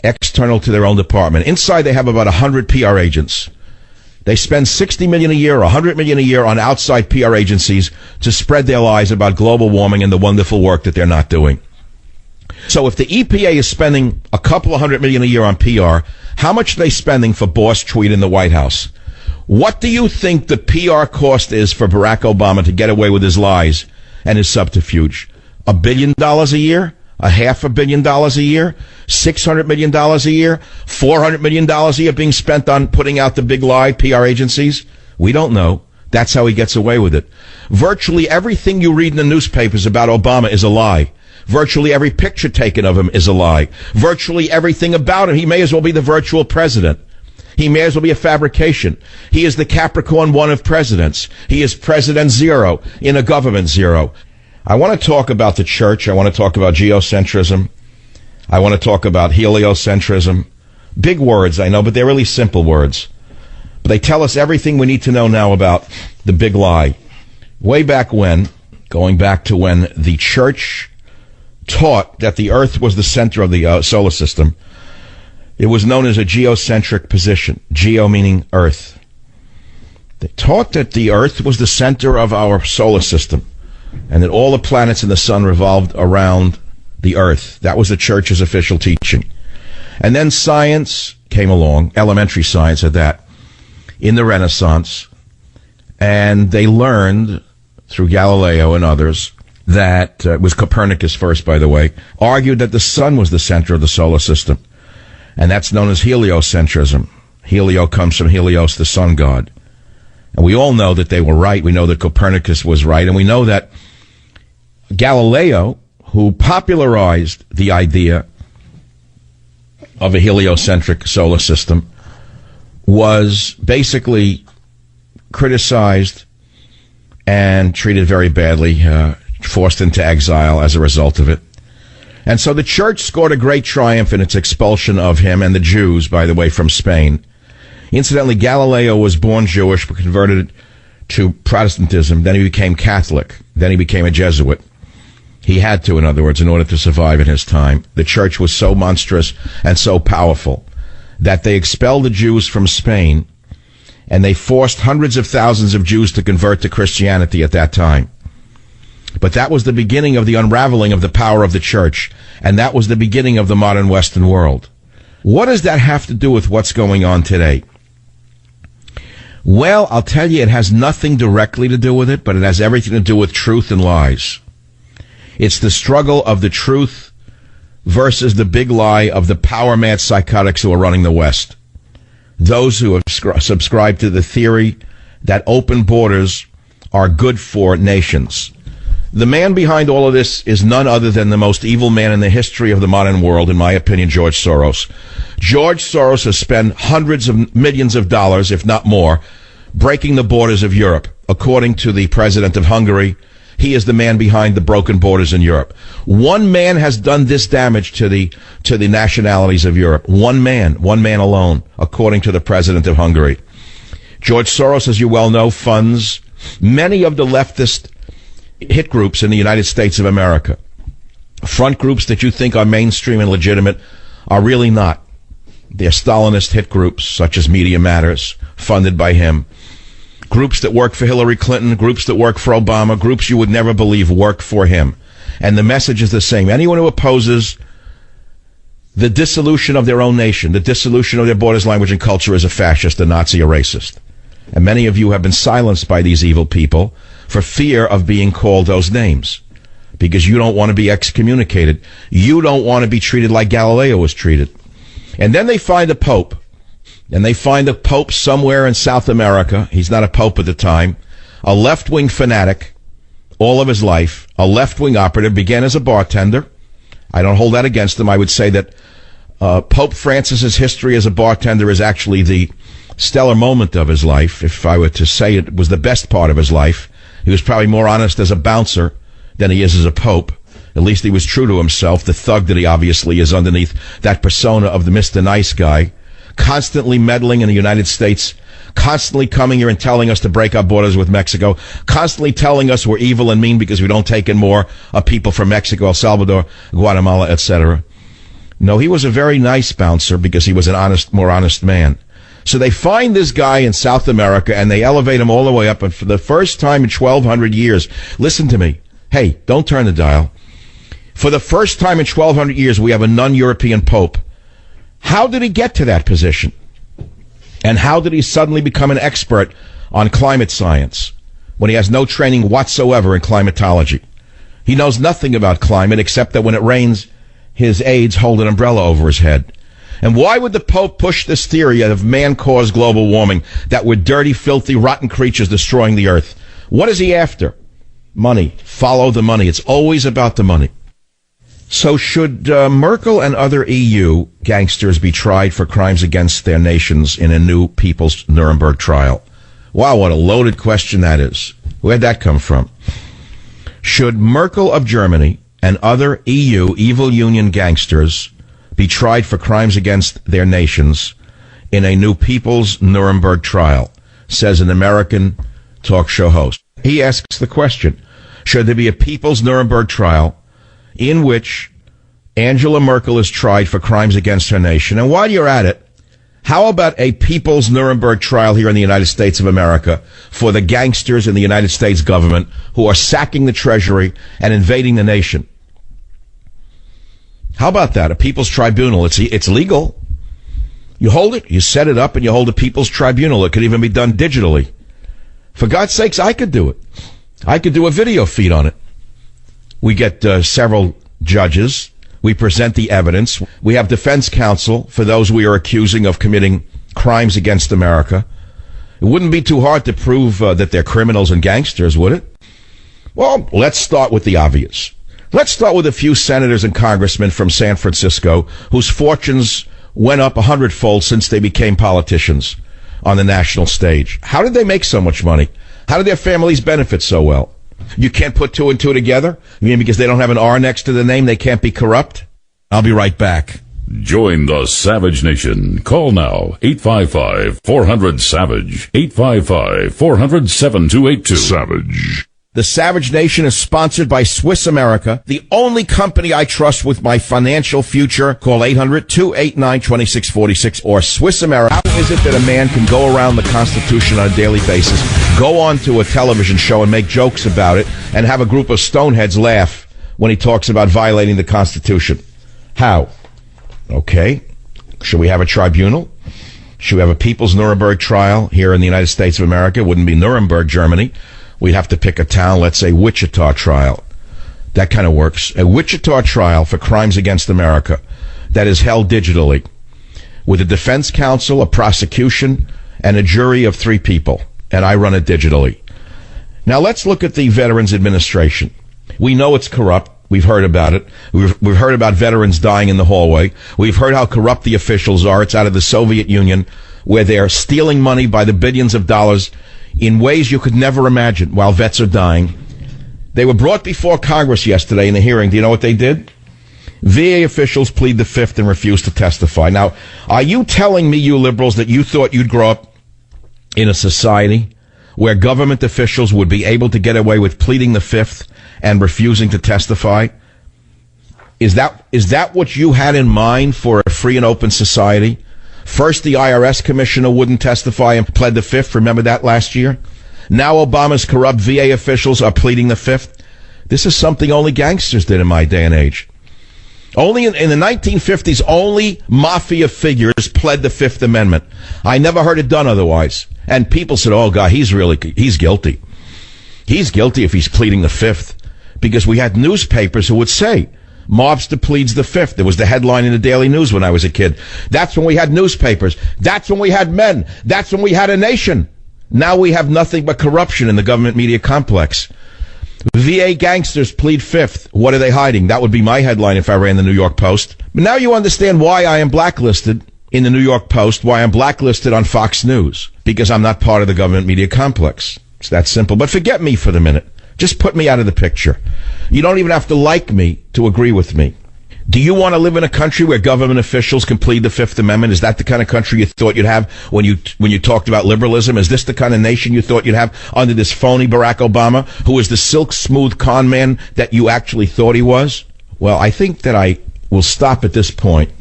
external to their own department. Inside, they have about 100 PR agents. They spend $60 million a year, $100 million a year on outside PR agencies to spread their lies about global warming and the wonderful work that they're not doing. So if the EPA is spending a couple of $100 million a year on PR, how much are they spending for Boss Tweet in the White House? What do you think the PR cost is for Barack Obama to get away with his lies and his subterfuge? $1 billion a year? $500 million a year? $600 million a year? $400 million a year being spent on putting out the big lie, PR agencies? We don't know. That's how he gets away with it. Virtually everything you read in the newspapers about Obama is a lie. Virtually every picture taken of him is a lie. Virtually everything about him. He may as well be the virtual president. He may as well be a fabrication. He is the Capricorn 1 of presidents. He is President Zero in a government zero. I want to talk about the church. I want to talk about geocentrism. I want to talk about heliocentrism. Big words, I know, but they're really simple words. But they tell us everything we need to know now about the big lie. Way back when, going back to when the church taught that the earth was the center of the solar system, it was known as a geocentric position. Geo meaning earth. They taught that the earth was the center of our solar system and that all the planets in the sun revolved around the earth. That was the church's official teaching. And then science came along, elementary science at that, in the Renaissance, and they learned through Galileo and others that, it was Copernicus first, by the way, argued that the sun was the center of the solar system. And that's known as heliocentrism. Helio comes from Helios, the sun god. And we all know that they were right. We know that Copernicus was right. And we know that Galileo, who popularized the idea of a heliocentric solar system, was basically criticized and treated very badly, forced into exile as a result of it. And so the church scored a great triumph in its expulsion of him and the Jews, by the way, from Spain. Incidentally, Galileo was born Jewish, but converted to Protestantism. Then he became Catholic. Then he became a Jesuit. He had to, in other words, in order to survive in his time. The church was so monstrous and so powerful that they expelled the Jews from Spain, and they forced hundreds of thousands of Jews to convert to Christianity at that time. But that was the beginning of the unraveling of the power of the church, and that was the beginning of the modern Western world. What does that have to do with what's going on today? Well, I'll tell you, it has nothing directly to do with it, but it has everything to do with truth and lies. It's the struggle of the truth versus the big lie of the power-mad psychotics who are running the West. Those who have subscribed to the theory that open borders are good for nations. The man behind all of this is none other than the most evil man in the history of the modern world, in my opinion, George Soros. George Soros has spent hundreds of millions of dollars, if not more, breaking the borders of Europe. According to the president of Hungary, he is the man behind the broken borders in Europe. One man has done this damage to the nationalities of Europe. One man alone, according to the president of Hungary. George Soros, as you well know, funds many of the leftist hit groups in the United States of America. Front groups that you think are mainstream and legitimate are really not. They're Stalinist hit groups, such as Media Matters, funded by him. Groups that work for Hillary Clinton, groups that work for Obama, groups you would never believe work for him. And the message is the same. Anyone who opposes the dissolution of their own nation, the dissolution of their borders, language, and culture is a fascist, a Nazi, a racist. And many of you have been silenced by these evil people for fear of being called those names, because you don't want to be excommunicated. You don't want to be treated like Galileo was treated. And then they find a pope, and they find a pope somewhere in South America. He's not a pope at the time. A left-wing fanatic all of his life, a left-wing operative, began as a bartender. I don't hold that against him. I would say that Pope Francis's history as a bartender is actually the stellar moment of his life. If I were to say it was the best part of his life, he was probably more honest as a bouncer than he is as a pope. At least he was true to himself, the thug that he obviously is underneath that persona of the Mr. Nice Guy, constantly meddling in the United States, constantly coming here and telling us to break our borders with Mexico, constantly telling us we're evil and mean because we don't take in more people from Mexico, El Salvador, Guatemala, etc. No, he was a very nice bouncer because he was more honest man. So they find this guy in South America and they elevate him all the way up. And for the first time in 1,200 years, listen to me. Hey, don't turn the dial. For the first time in 1,200 years, we have a non-European pope. How did he get to that position? And how did he suddenly become an expert on climate science when he has no training whatsoever in climatology? He knows nothing about climate except that when it rains, his aides hold an umbrella over his head. And why would the Pope push this theory of man-caused global warming, that we're dirty, filthy, rotten creatures destroying the earth? What is he after? Money. Follow the money. It's always about the money. So should Merkel and other EU gangsters be tried for crimes against their nations in a new People's Nuremberg trial? Wow, what a loaded question that is. Where'd that come from? Should Merkel of Germany and other EU evil union gangsters be tried for crimes against their nations in a new People's Nuremberg trial, says an American talk show host. He asks the question, should there be a People's Nuremberg trial in which Angela Merkel is tried for crimes against her nation? And while you're at it, how about a People's Nuremberg trial here in the United States of America for the gangsters in the United States government who are sacking the Treasury and invading the nation? How about that? A People's Tribunal. It's legal. You hold it, you set it up, and you hold a People's Tribunal. It could even be done digitally. For God's sakes, I could do it. I could do a video feed on it. We get several judges. We present the evidence. We have defense counsel for those we are accusing of committing crimes against America. It wouldn't be too hard to prove that they're criminals and gangsters, would it? Well, let's start with the obvious. Let's start with a few senators and congressmen from San Francisco whose fortunes went up 100-fold since they became politicians on the national stage. How did they make so much money? How did their families benefit so well? You can't put two and two together? You mean because they don't have an R next to the name, they can't be corrupt? I'll be right back. Join the Savage Nation. Call now, 855-400-SAVAGE, 855-400-7282. Savage. The Savage Nation is sponsored by Swiss America, the only company I trust with my financial future. Call 800-289-2646 or Swiss America. How is it that a man can go around the Constitution on a daily basis, go on to a television show and make jokes about it, and have a group of stoneheads laugh when he talks about violating the Constitution? How? Okay. Should we have a tribunal? Should we have a People's Nuremberg trial here in the United States of America? It wouldn't be Nuremberg, Germany. We'd have to pick a town, let's say Wichita trial. That kind of works. A Wichita trial for crimes against America that is held digitally with a defense counsel, a prosecution, and a jury of 3 people. And I run it digitally. Now let's look at the Veterans Administration. We know it's corrupt. We've heard about it. We've heard about veterans dying in the hallway. We've heard how corrupt the officials are. It's out of the Soviet Union, where they're stealing money by the billions of dollars in ways you could never imagine while vets are dying. They were brought before Congress yesterday in a hearing. Do you know what they did? VA officials plead the fifth and refuse to testify. Now, are you telling me, you liberals, that you thought you'd grow up in a society where government officials would be able to get away with pleading the fifth and refusing to testify? Is that what you had in mind for a free and open society? First, the IRS commissioner wouldn't testify and pled the fifth. Remember that last year? Now Obama's corrupt VA officials are pleading the fifth. This is something only gangsters did in my day and age. Only in the 1950s, only mafia figures pled the Fifth Amendment. I never heard it done otherwise. And people said, oh, God, he's guilty. He's guilty if he's pleading the fifth. Because we had newspapers who would say, mobster pleads the fifth. There was the headline in the Daily News when I was a kid. That's when we had newspapers. That's when we had men. That's when we had a nation. Now we have nothing but corruption in the government media complex. VA gangsters plead fifth. What are they hiding? That would be my headline if I ran the New York Post. But now you understand why I am blacklisted in the New York Post, why I'm blacklisted on Fox News. Because I'm not part of the government media complex. It's that simple. But forget me for the minute. Just put me out of the picture. You don't even have to like me to agree with me. Do you want to live in a country where government officials can plead the Fifth Amendment? Is that the kind of country you thought you'd have when you talked about liberalism? Is this the kind of nation you thought you'd have under this phony Barack Obama, who is the silk smooth con man that you actually thought he was? Well, I think that I we'll stop at this point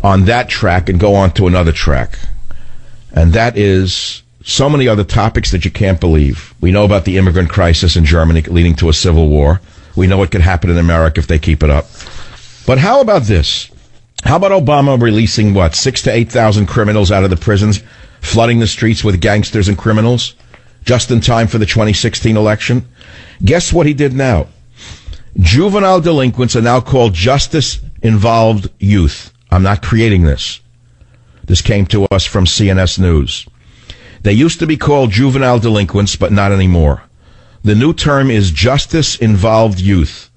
on that track and go on to another track. And that is so many other topics that you can't believe. We know about the immigrant crisis in Germany leading to a civil war. We know what could happen in America if they keep it up. But how about this? How about Obama releasing, 6,000 to 8,000 criminals out of the prisons, flooding the streets with gangsters and criminals, just in time for the 2016 election? Guess what he did now? Juvenile delinquents are now called justice-involved youth. I'm not creating this. This came to us from CNS News. They used to be called juvenile delinquents, but not anymore. The new term is justice-involved youth,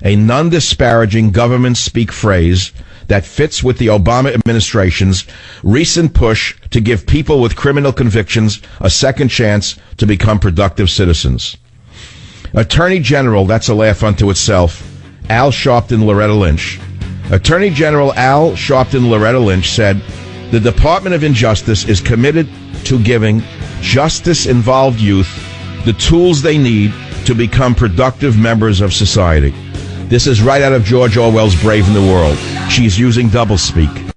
a non-disparaging government-speak phrase that fits with the Obama administration's recent push to give people with criminal convictions a second chance to become productive citizens. Attorney General, that's a laugh unto itself, Al Sharpton Loretta Lynch. Attorney General Al Sharpton Loretta Lynch said, the Department of Injustice is committed to giving justice-involved youth the tools they need to become productive members of society. This is right out of George Orwell's Brave New World. She's using doublespeak.